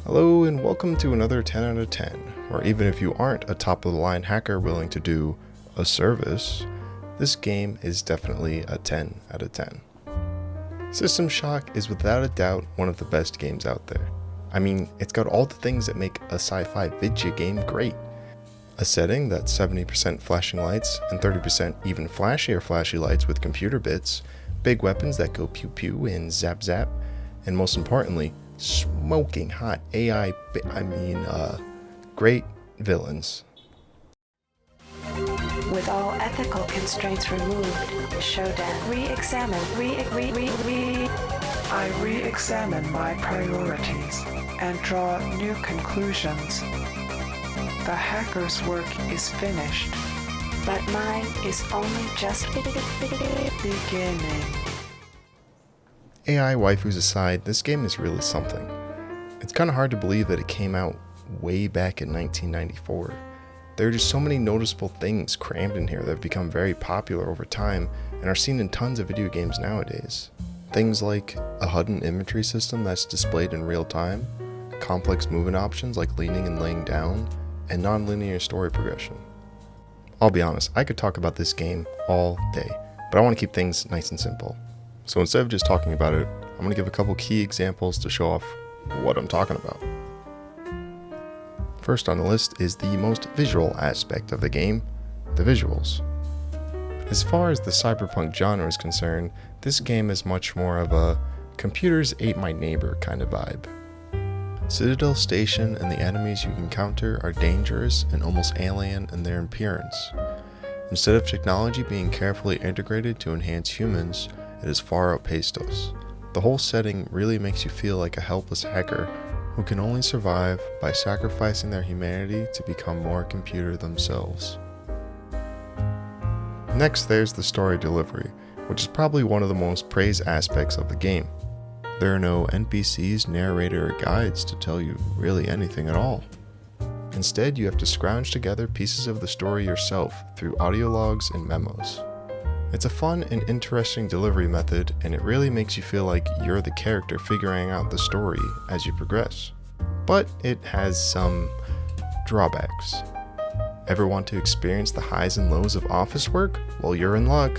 Hello and welcome to another 10 out of 10, where even if you aren't a top-of-the-line hacker willing to do a service, this game is definitely a 10 out of 10. System Shock is without a doubt one of the best games out there. I mean, it's got all the things that make a sci-fi video game great. A setting that's 70% flashing lights and 30% even flashier flashy lights with computer bits, big weapons that go pew pew and zap zap, and most importantly, smoking hot great villains. With all ethical constraints removed, Showdown I re-examine my priorities and draw new conclusions. The hacker's work is finished, but mine is only just beginning. AI waifus aside, this game is really something. It's kind of hard to believe that it came out way back in 1994. There are just so many noticeable things crammed in here that have become very popular over time and are seen in tons of video games nowadays. Things like a HUD and imagery system that's displayed in real time, complex movement options like leaning and laying down, and non-linear story progression. I'll be honest, I could talk about this game all day, but I want to keep things nice and simple. So instead of just talking about it, I'm going to give a couple key examples to show off what I'm talking about. First on the list is the most visual aspect of the game, the visuals. As far as the cyberpunk genre is concerned, this game is much more of a computers ate my neighbor kind of vibe. Citadel Station and the enemies you encounter are dangerous and almost alien in their appearance. Instead of technology being carefully integrated to enhance humans, it has far outpaced us. The whole setting really makes you feel like a helpless hacker who can only survive by sacrificing their humanity to become more computer themselves. Next, there's the story delivery, which is probably one of the most praised aspects of the game. There are no NPCs, narrator, or guides to tell you really anything at all. Instead, you have to scrounge together pieces of the story yourself through audio logs and memos. It's a fun and interesting delivery method, and it really makes you feel like you're the character figuring out the story as you progress. But it has some drawbacks. Ever want to experience the highs and lows of office work? Well, you're in luck.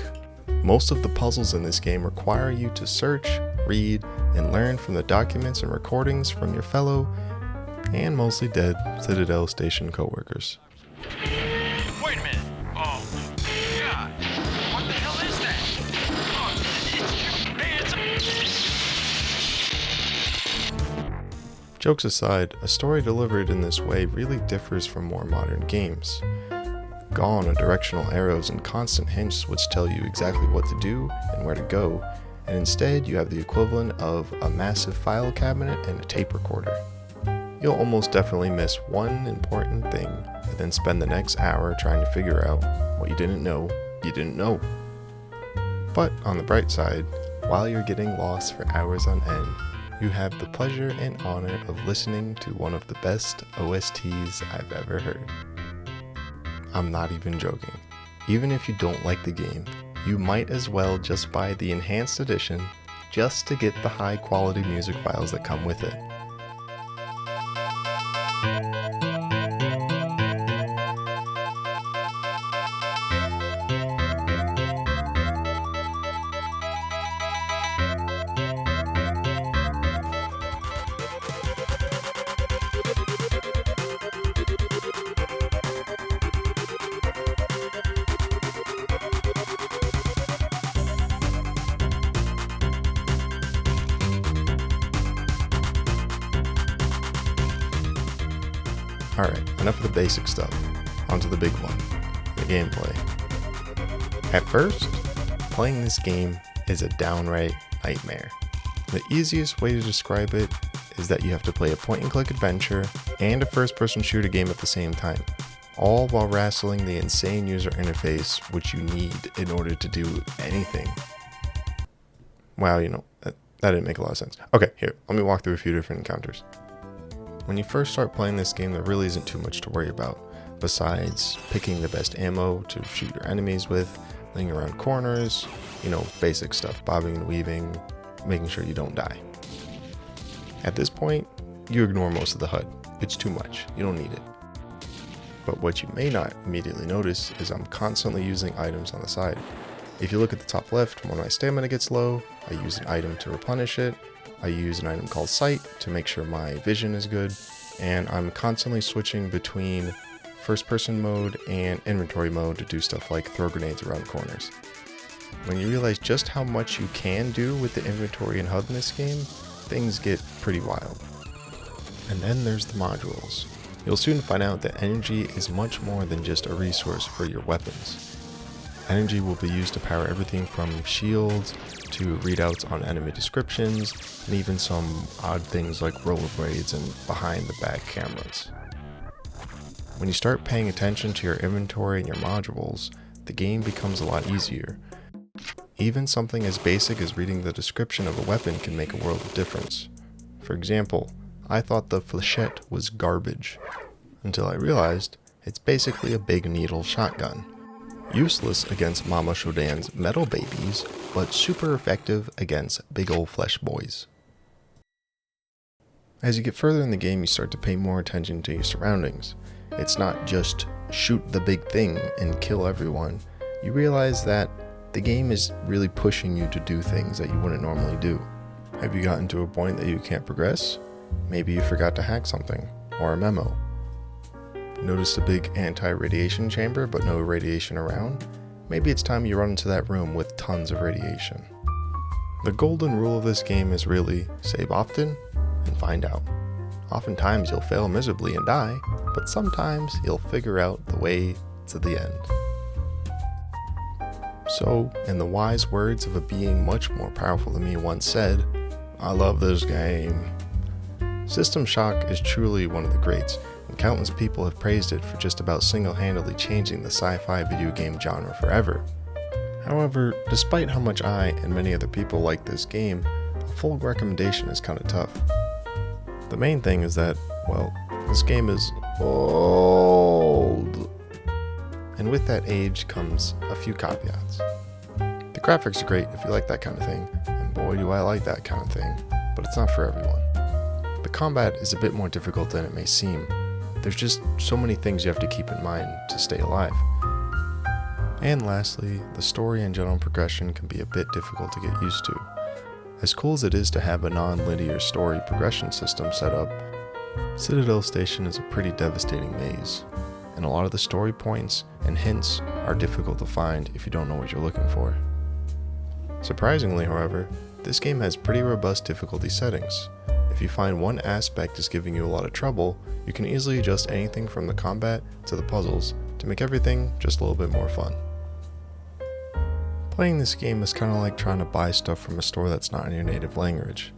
Most of the puzzles in this game require you to search, read, and learn from the documents and recordings from your fellow, and mostly dead, Citadel Station coworkers. Wait a minute. Oh, God. What the hell is that? Oh, it's Jokes aside, a story delivered in this way really differs from more modern games. Gone are directional arrows and constant hints which tell you exactly what to do and where to go, and instead you have the equivalent of a massive file cabinet and a tape recorder. You'll almost definitely miss one important thing and then spend the next hour trying to figure out what you didn't know you didn't know. But on the bright side, while you're getting lost for hours on end, you have the pleasure and honor of listening to one of the best OSTs I've ever heard. I'm not even joking. Even if you don't like the game, you might as well just buy the enhanced edition just to get the high quality music files that come with it. Alright, enough of the basic stuff. Onto the big one, the gameplay. At first, playing this game is a downright nightmare. The easiest way to describe it is that you have to play a point-and-click adventure and a first-person shooter game at the same time, all while wrestling the insane user interface which you need in order to do anything. Wow, that didn't make a lot of sense. Okay, here, let me walk through a few different encounters. When you first start playing this game, there really isn't too much to worry about, besides picking the best ammo to shoot your enemies with, laying around corners, basic stuff, bobbing and weaving, making sure you don't die. At this point, you ignore most of the HUD. It's too much, you don't need it. But what you may not immediately notice is I'm constantly using items on the side. If you look at the top left, when my stamina gets low, I use an item to replenish it. I use an item called Sight to make sure my vision is good, and I'm constantly switching between first person mode and inventory mode to do stuff like throw grenades around corners. When you realize just how much you can do with the inventory and HUD in this game, things get pretty wild. And then there's the modules. You'll soon find out that energy is much more than just a resource for your weapons. Energy will be used to power everything from shields to readouts on enemy descriptions, and even some odd things like rollerblades and behind the back cameras. When you start paying attention to your inventory and your modules, the game becomes a lot easier. Even something as basic as reading the description of a weapon can make a world of difference. For example, I thought the flechette was garbage, until I realized it's basically a big needle shotgun. Useless against Mama Shodan's metal babies, but super effective against big old flesh boys. As you get further in the game, you start to pay more attention to your surroundings. It's not just shoot the big thing and kill everyone. You realize that the game is really pushing you to do things that you wouldn't normally do. Have you gotten to a point that you can't progress? Maybe you forgot to hack something, or a memo. Notice a big anti-radiation chamber but no radiation around? Maybe it's time you run into that room with tons of radiation. The golden rule of this game is really save often and find out. Oftentimes you'll fail miserably and die, but sometimes you'll figure out the way to the end. So, in the wise words of a being much more powerful than me once said, I love this game. System Shock is truly one of the greats, and countless people have praised it for just about single-handedly changing the sci-fi video game genre forever. However, despite how much I and many other people like this game, a full recommendation is kinda tough. The main thing is that, well, this game is old. And with that age comes a few caveats. The graphics are great if you like that kind of thing, and boy do I like that kind of thing, but it's not for everyone. The combat is a bit more difficult than it may seem. There's just so many things you have to keep in mind to stay alive. And lastly, the story and general progression can be a bit difficult to get used to. As cool as it is to have a non-linear story progression system set up, Citadel Station is a pretty devastating maze, and a lot of the story points and hints are difficult to find if you don't know what you're looking for. Surprisingly, however, this game has pretty robust difficulty settings. If you find one aspect is giving you a lot of trouble, you can easily adjust anything from the combat to the puzzles to make everything just a little bit more fun. Playing this game is kind of like trying to buy stuff from a store that's not in your native language.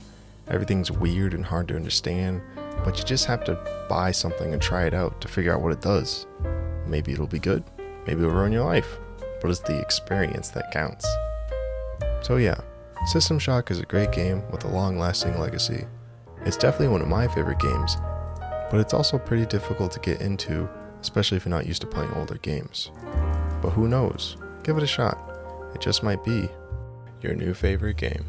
Everything's weird and hard to understand, but you just have to buy something and try it out to figure out what it does. Maybe it'll be good, maybe it'll ruin your life, but it's the experience that counts. So yeah, System Shock is a great game with a long-lasting legacy. It's definitely one of my favorite games, but it's also pretty difficult to get into, especially if you're not used to playing older games. But who knows? Give it a shot. It just might be your new favorite game.